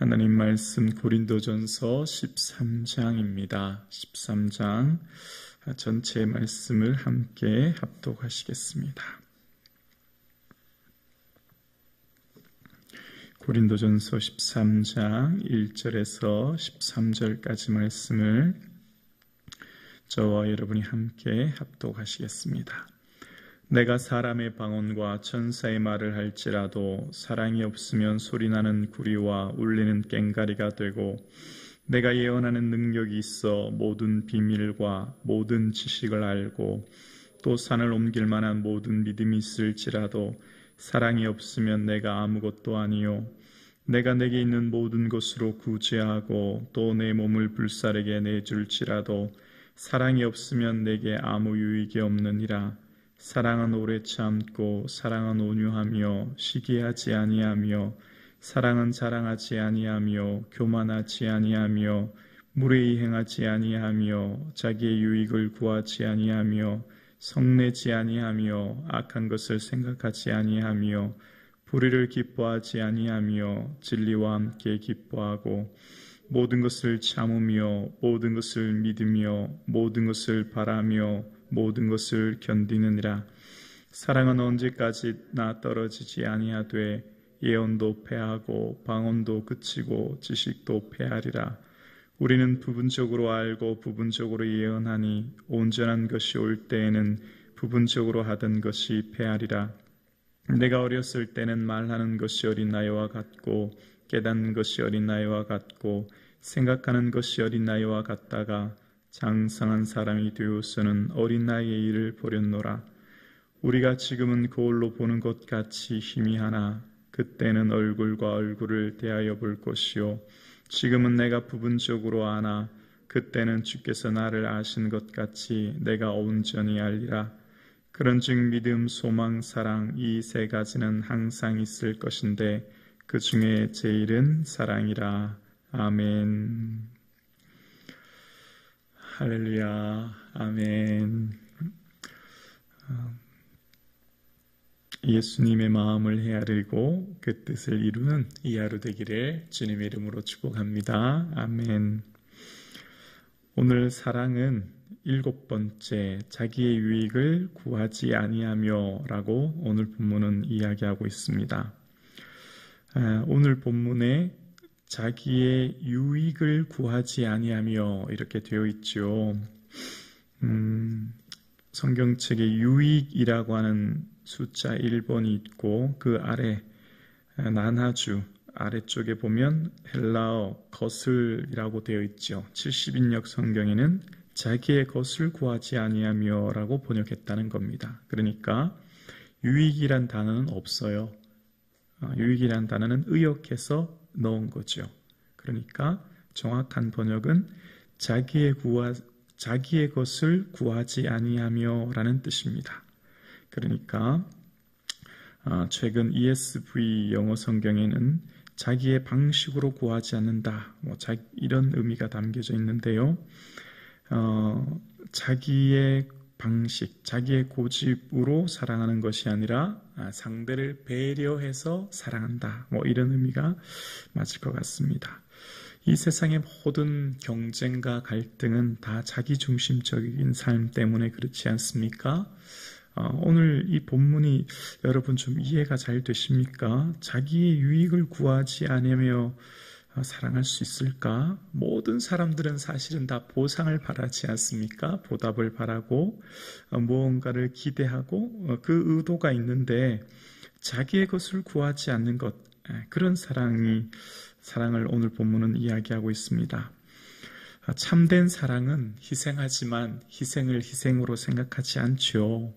하나님 말씀 고린도전서 13장입니다. 13장 전체 말씀을 함께 합독하시겠습니다. 고린도전서 13장 1절에서 13절까지 말씀을 저와 여러분이 함께 합독하시겠습니다. 내가 사람의 방언과 천사의 말을 할지라도 사랑이 없으면 소리나는 구리와 울리는 꽹과리가 되고, 내가 예언하는 능력이 있어 모든 비밀과 모든 지식을 알고 또 산을 옮길 만한 모든 믿음이 있을지라도 사랑이 없으면 내가 아무것도 아니요, 내가 내게 있는 모든 것으로 구제하고 또 내 몸을 불사르게 내줄지라도 사랑이 없으면 내게 아무 유익이 없느니라. 사랑은 오래 참고 사랑은 온유하며 시기하지 아니하며 사랑은 자랑하지 아니하며 교만하지 아니하며 무례히 행하지 아니하며 자기의 유익을 구하지 아니하며 성내지 아니하며 악한 것을 생각하지 아니하며 불의를 기뻐하지 아니하며 진리와 함께 기뻐하고 모든 것을 참으며 모든 것을 믿으며 모든 것을 바라며 모든 것을 견디느니라. 사랑은 언제까지나 떨어지지 아니하되 예언도 패하고 방언도 그치고 지식도 패하리라. 우리는 부분적으로 알고 부분적으로 예언하니 온전한 것이 올 때에는 부분적으로 하던 것이 패하리라. 내가 어렸을 때는 말하는 것이 어린 나이와 같고 깨닫는 것이 어린 나이와 같고 생각하는 것이 어린 나이와 같다가 장성한 사람이 되어서는 어린 나이의 일을 버렸노라. 우리가 지금은 거울로 보는 것 같이 희미하나 그때는 얼굴과 얼굴을 대하여 볼 것이요, 지금은 내가 부분적으로 아나 그때는 주께서 나를 아신 것 같이 내가 온전히 알리라. 그런즉 믿음, 소망, 사랑 이 세 가지는 항상 있을 것인데 그 중에 제일은 사랑이라. 아멘. 할렐루야. 아멘. 예수님의 마음을 헤아리고 그 뜻을 이루는 이 하루 되기를 주님의 이름으로 축복합니다. 아멘. 오늘 사랑은 7번째, 자기의 유익을 구하지 아니하며 라고 오늘 본문은 이야기하고 있습니다. 오늘 본문에 자기의 유익을 구하지 아니하며 이렇게 되어 있죠. 성경책에 유익이라고 하는 숫자 1번이 있고 그 아래 난하주 아래쪽에 보면 헬라어 것을이라고 되어 있죠. 70인역 성경에는 자기의 것을 구하지 아니하며 라고 번역했다는 겁니다. 그러니까 유익이란 단어는 없어요. 유익이란 단어는 의역해서 넣은 거죠. 그러니까 정확한 번역은 자기의 것을 구하지 아니하며 라는 뜻입니다. 그러니까 최근 ESV 영어 성경에는 자기의 방식으로 구하지 않는다, 이런 의미가 담겨져 있는데요. 자기의 방식, 자기의 고집으로 사랑하는 것이 아니라 상대를 배려해서 사랑한다, 이런 의미가 맞을 것 같습니다. 이 세상의 모든 경쟁과 갈등은 다 자기중심적인 삶 때문에 그렇지 않습니까? 오늘 이 본문이 여러분 좀 이해가 잘 되십니까? 자기의 유익을 구하지 않으며 사랑할 수 있을까? 모든 사람들은 사실은 다 보상을 바라지 않습니까? 보답을 바라고 무언가를 기대하고 그 의도가 있는데 자기의 것을 구하지 않는 것, 그런 사랑을 오늘 본문은 이야기하고 있습니다. 참된 사랑은 희생하지만 희생을 희생으로 생각하지 않죠.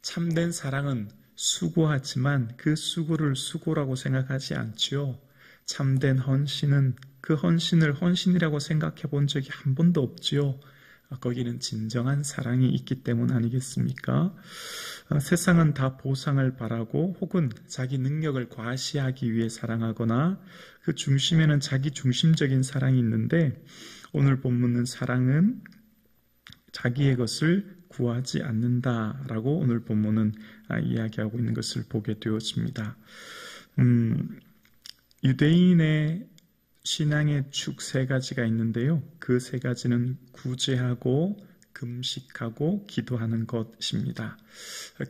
참된 사랑은 수고하지만 그 수고를 수고라고 생각하지 않죠. 참된 헌신은 그 헌신을 헌신이라고 생각해 본 적이 한 번도 없지요. 거기는 진정한 사랑이 있기 때문 아니겠습니까? 세상은 다 보상을 바라고 혹은 자기 능력을 과시하기 위해 사랑하거나 그 중심에는 자기 중심적인 사랑이 있는데 오늘 본문은 사랑은 자기의 것을 구하지 않는다라고 오늘 본문은 이야기하고 있는 것을 보게 되어집니다. 유대인의 신앙의 축 세 가지가 있는데요. 그 세 가지는 구제하고 금식하고 기도하는 것입니다.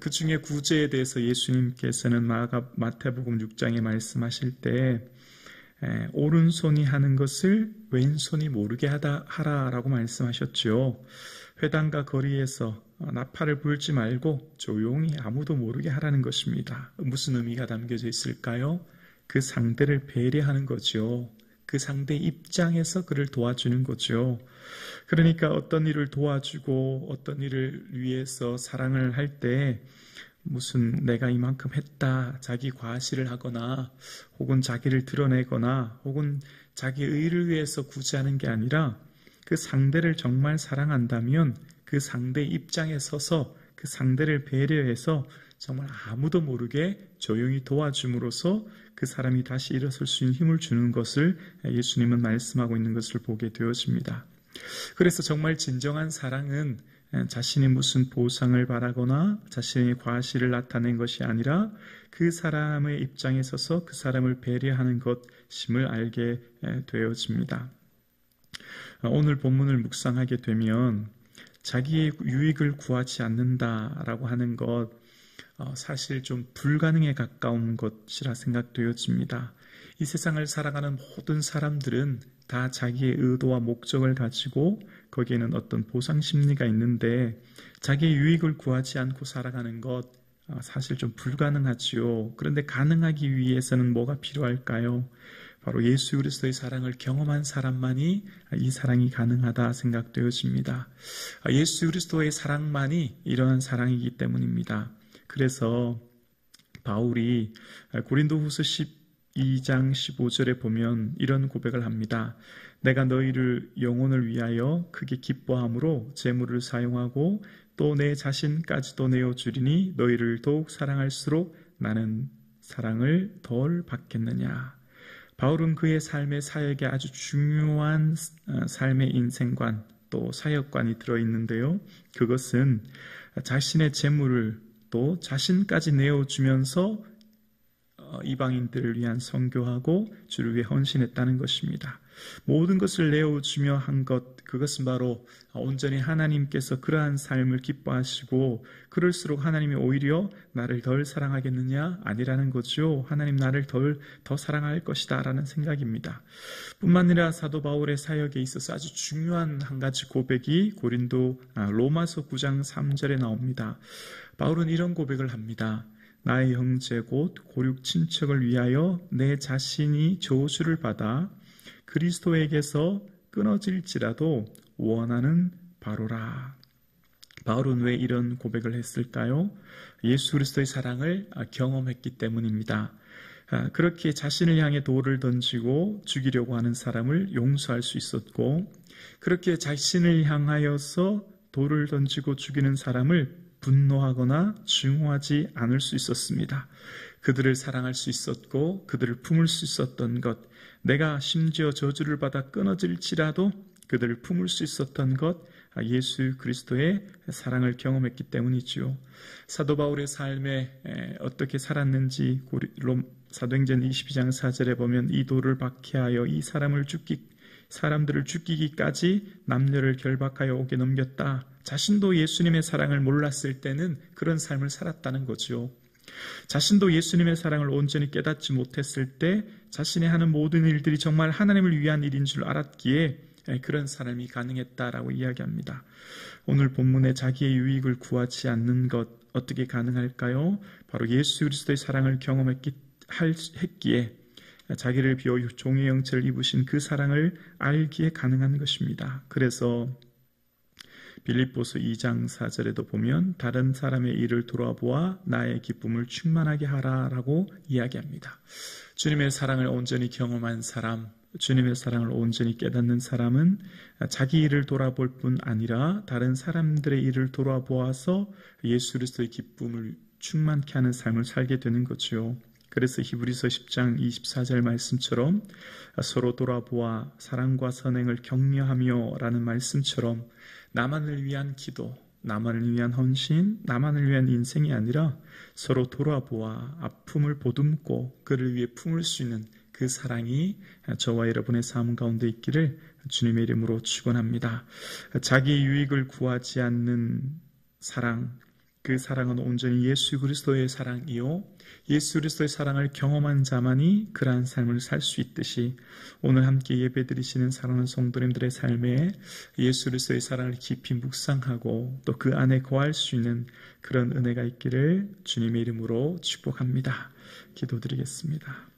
그 중에 구제에 대해서 예수님께서는 마태복음 6장에 말씀하실 때 오른손이 하는 것을 왼손이 모르게 하라라고 말씀하셨죠. 회당과 거리에서 나팔을 불지 말고 조용히 아무도 모르게 하라는 것입니다. 무슨 의미가 담겨져 있을까요? 그 상대를 배려하는 거죠. 그 상대 입장에서 그를 도와주는 거죠. 그러니까 어떤 일을 도와주고 어떤 일을 위해서 사랑을 할 때 무슨 내가 이만큼 했다, 자기 과시를 하거나 혹은 자기를 드러내거나 혹은 자기 의를 위해서 구제하는 게 아니라 그 상대를 정말 사랑한다면 그 상대 입장에 서서 그 상대를 배려해서 정말 아무도 모르게 조용히 도와줌으로써 그 사람이 다시 일어설 수 있는 힘을 주는 것을 예수님은 말씀하고 있는 것을 보게 되어집니다. 그래서 정말 진정한 사랑은 자신이 무슨 보상을 바라거나 자신의 과시를 나타낸 것이 아니라 그 사람의 입장에 서서 그 사람을 배려하는 것임을 알게 되어집니다. 오늘 본문을 묵상하게 되면 자기의 유익을 구하지 않는다라고 하는 것 사실 좀 불가능에 가까운 것이라 생각되어집니다. 이 세상을 살아가는 모든 사람들은 다 자기의 의도와 목적을 가지고 거기에는 어떤 보상 심리가 있는데 자기의 유익을 구하지 않고 살아가는 것 사실 좀 불가능하지요. 그런데 가능하기 위해서는 뭐가 필요할까요? 바로 예수 그리스도의 사랑을 경험한 사람만이 이 사랑이 가능하다 생각되어집니다. 예수 그리스도의 사랑만이 이러한 사랑이기 때문입니다. 그래서 바울이 고린도후서 12장 15절에 보면 이런 고백을 합니다. 내가 너희를 영혼을 위하여 크게 기뻐함으로 재물을 사용하고 또 내 자신까지도 내어주리니 너희를 더욱 사랑할수록 나는 사랑을 덜 받겠느냐. 바울은 그의 삶의 사역에 아주 중요한 삶의 인생관 또 사역관이 들어있는데요. 그것은 자신의 재물을 또 자신까지 내어주면서 이방인들을 위한 선교하고 주를 위해 헌신했다는 것입니다. 모든 것을 내어주며 한 것, 그것은 바로 온전히 하나님께서 그러한 삶을 기뻐하시고 그럴수록 하나님이 오히려 나를 덜 사랑하겠느냐? 아니라는 거죠. 하나님 나를 더 사랑할 것이다 라는 생각입니다. 뿐만 아니라 사도 바울의 사역에 있어서 아주 중요한 한 가지 고백이 로마서 9장 3절에 나옵니다. 바울은 이런 고백을 합니다. 나의 형제 곧 고륙 친척을 위하여 내 자신이 저주를 받아 그리스도에게서 끊어질지라도 원하는 바로라. 바울은 왜 이런 고백을 했을까요? 예수 그리스도의 사랑을 경험했기 때문입니다. 그렇게 자신을 향해 돌을 던지고 죽이려고 하는 사람을 용서할 수 있었고 그렇게 자신을 향하여서 돌을 던지고 죽이는 사람을 분노하거나 증오하지 않을 수 있었습니다. 그들을 사랑할 수 있었고 그들을 품을 수 있었던 것, 내가 심지어 저주를 받아 끊어질지라도 그들을 품을 수 있었던 것, 예수 그리스도의 사랑을 경험했기 때문이지요. 사도 바울의 삶에 어떻게 살았는지 사도행전 22장 4절에 보면 이 돌을 박해하여 이 사람들을 죽이기까지 남녀를 결박하여 옥에 넘겼다. 자신도 예수님의 사랑을 몰랐을 때는 그런 삶을 살았다는 거죠. 자신도 예수님의 사랑을 온전히 깨닫지 못했을 때 자신이 하는 모든 일들이 정말 하나님을 위한 일인 줄 알았기에 그런 사람이 가능했다라고 이야기합니다. 오늘 본문에 자기의 유익을 구하지 않는 것 어떻게 가능할까요? 바로 예수 그리스도의 사랑을 경험했기에 자기를 비워 종의 형체를 입으신 그 사랑을 알기에 가능한 것입니다. 그래서 빌립보서 2장 4절에도 보면 다른 사람의 일을 돌아보아 나의 기쁨을 충만하게 하라라고 이야기합니다. 주님의 사랑을 온전히 경험한 사람, 주님의 사랑을 온전히 깨닫는 사람은 자기 일을 돌아볼 뿐 아니라 다른 사람들의 일을 돌아보아서 예수 그리스도의 기쁨을 충만케 하는 삶을 살게 되는 거죠. 그래서 히브리서 10장 24절 말씀처럼 서로 돌아보아 사랑과 선행을 격려하며 라는 말씀처럼 나만을 위한 기도, 나만을 위한 헌신, 나만을 위한 인생이 아니라 서로 돌아보아 아픔을 보듬고 그를 위해 품을 수 있는 그 사랑이 저와 여러분의 삶 가운데 있기를 주님의 이름으로 축원합니다. 자기 유익을 구하지 않는 사랑, 그 사랑은 온전히 예수 그리스도의 사랑이요, 예수 그리스도의 사랑을 경험한 자만이 그러한 삶을 살 수 있듯이 오늘 함께 예배드리시는 사랑하는 성도님들의 삶에 예수 그리스도의 사랑을 깊이 묵상하고 또 그 안에 거할 수 있는 그런 은혜가 있기를 주님의 이름으로 축복합니다. 기도드리겠습니다.